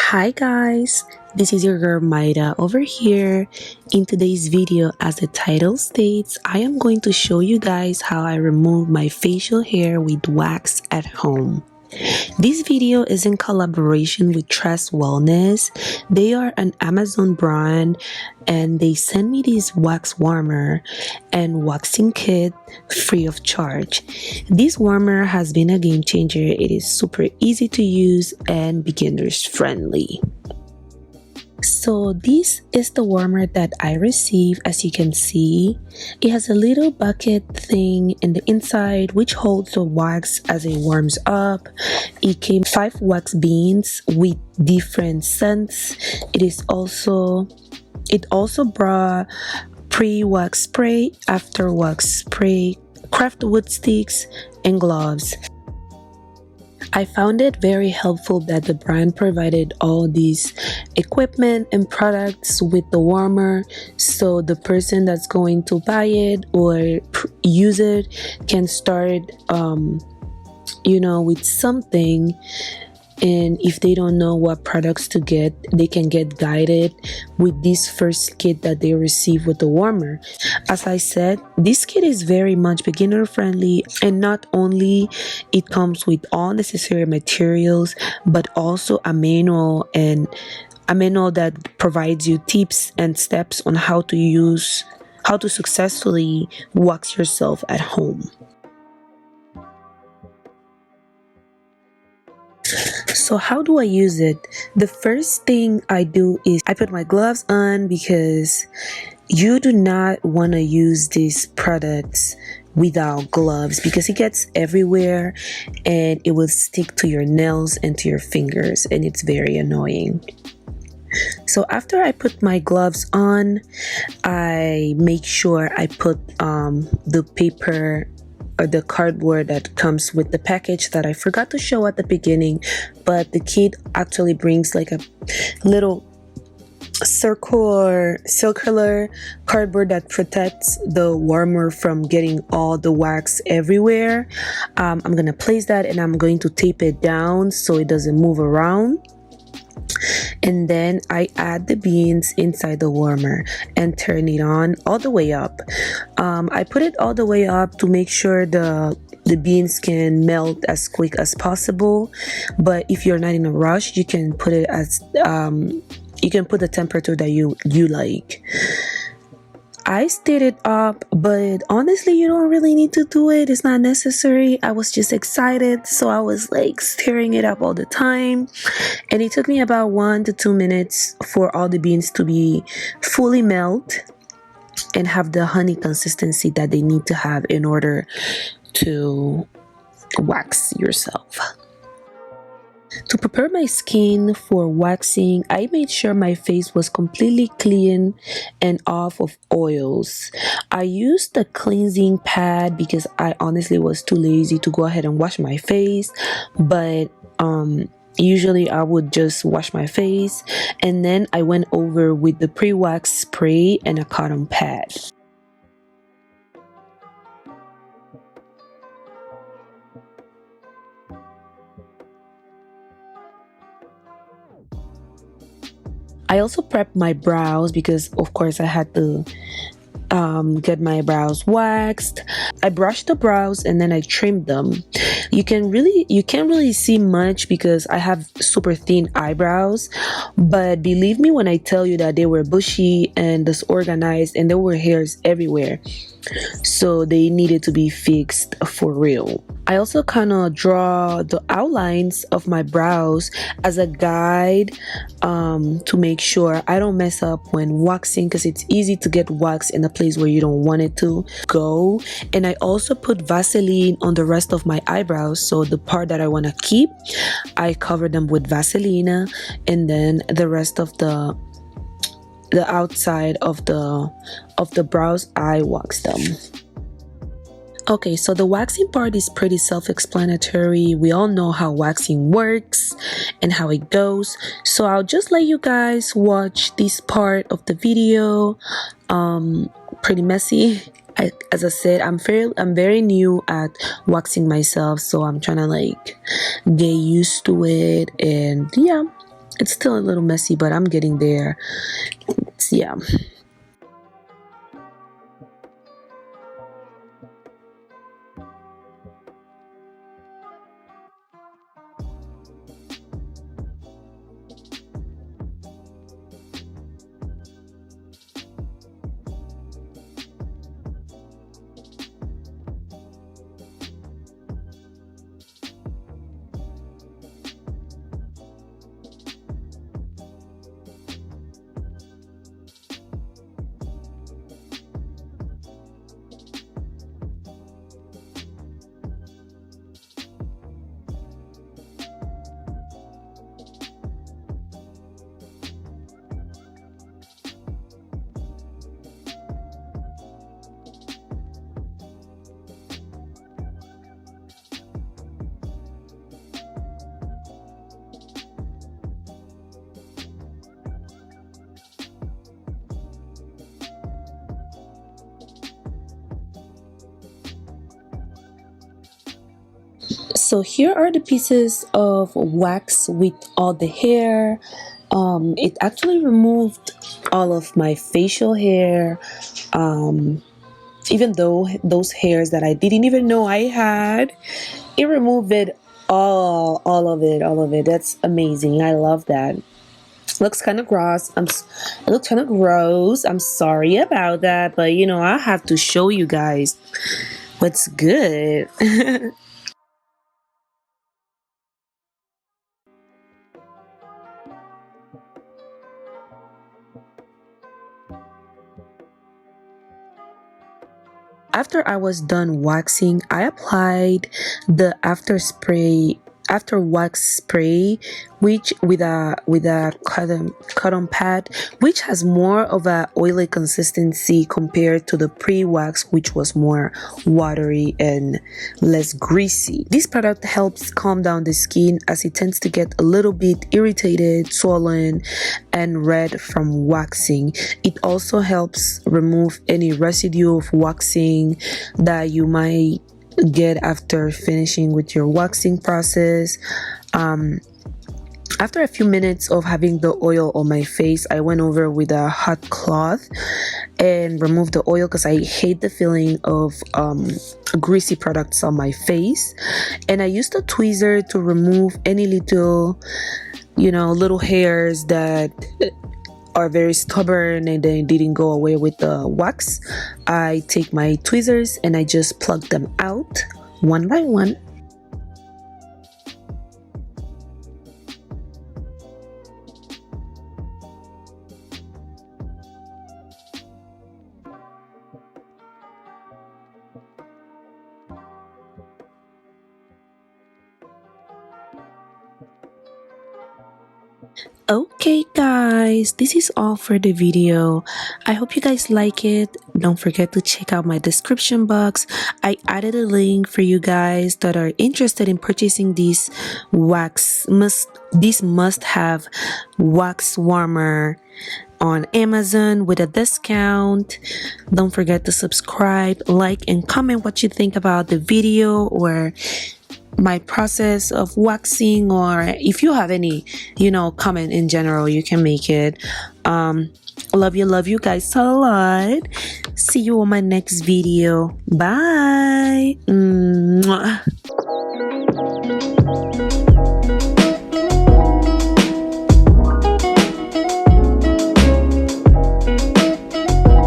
Hi guys, this is your girl Maida over here. In today's video, as the title states, I am going to show you guys how I remove my facial hair with wax at home. This video is in collaboration with Tress Wellness. They are an Amazon brand and they send me this wax warmer and waxing kit free of charge. This warmer has been a game changer. It is super easy to use and beginners friendly. So this is the warmer that I received. As you can see, it has a little bucket thing in the inside which holds the wax as it warms up. It came 5 wax beans with different scents. It also brought pre-wax spray, after wax spray, craft wood sticks, and gloves. I found it very helpful that the brand provided all these equipment and products with the warmer, so the person that's going to buy it or use it can start with something. And if they don't know what products to get, they can get guided with this first kit that they receive with the warmer. As I said, this kit is very much beginner friendly, and not only it comes with all necessary materials, but also a manual that provides you tips and steps on how to successfully wax yourself at home. So how do I use it? The first thing I do is I put my gloves on, because you do not want to use these products without gloves, because it gets everywhere and it will stick to your nails and to your fingers, and it's very annoying. So after I put my gloves on, I make sure I put the paper or the cardboard that comes with the package that I forgot to show at the beginning, but the kit actually brings like a little circular cardboard that protects the warmer from getting all the wax everywhere. I'm gonna place that and I'm going to tape it down so it doesn't move around. And then I add the beans inside the warmer and turn it on all the way up. I put it all the way up to make sure the beans can melt as quick as possible. But if you're not in a rush, you can put it as you can put the temperature that you like. I stirred it up, but honestly, you don't really need to do it. It's not necessary. I was just excited, so I was like stirring it up all the time. And it took me about 1 to 2 minutes for all the beans to be fully melt and have the honey consistency that they need to have in order to wax yourself. To prepare my skin for waxing, I made sure my face was completely clean and off of oils. I used the cleansing pad because I honestly was too lazy to go ahead and wash my face, but usually I would just wash my face, and then I went over with the pre-wax spray and a cotton pad. I also prepped my brows because of course I had to get my brows waxed. I brushed the brows and then I trimmed them. You can't really see much because I have super thin eyebrows, but believe me when I tell you that they were bushy and disorganized and there were hairs everywhere, so they needed to be fixed for real. I also kind of draw the outlines of my brows as a guide to make sure I don't mess up when waxing, because it's easy to get wax in a place where you don't want it to go. And I also put Vaseline on the rest of my eyebrows, so the part that I want to keep, I cover them with Vaseline, and then the rest of the outside of the brows, I wax them. Okay, so the waxing part is pretty self-explanatory. We all know how waxing works and how it goes, so I'll just let you guys watch this part of the video. Pretty messy. As I said, I'm very new at waxing myself, so I'm trying to like get used to it, and yeah, It's still a little messy, but I'm getting there. Yeah. So here are the pieces of wax with all the hair. It actually removed all of my facial hair, even though those hairs that I didn't even know I had, it removed it all of it. That's amazing. I love that. Looks kind of gross. It looks kind of gross. I'm sorry about that, but you know, I have to show you guys what's good. After I was done waxing, I applied the after wax spray, which with a cotton pad, which has more of a oily consistency compared to the pre-wax, which was more watery and less greasy. This product helps calm down the skin as it tends to get a little bit irritated, swollen, and red from waxing. It also helps remove any residue of waxing that you might get after finishing with your waxing process. After a few minutes of having the oil on my face, I went over with a hot cloth and removed the oil because I hate the feeling of greasy products on my face. And I used a tweezer to remove any little hairs that are very stubborn and they didn't go away with the wax. I take my tweezers and I just plug them out one by one. Okay guys, this is all for the video. I hope you guys like it. Don't forget to check out my description box. I added a link for you guys that are interested in purchasing this must-have wax warmer on Amazon with a discount. Don't forget to subscribe, like, and comment what you think about the video or my process of waxing, or if you have any comment in general, you can make it. Love you guys a lot. See you on my next video. Bye. Mwah.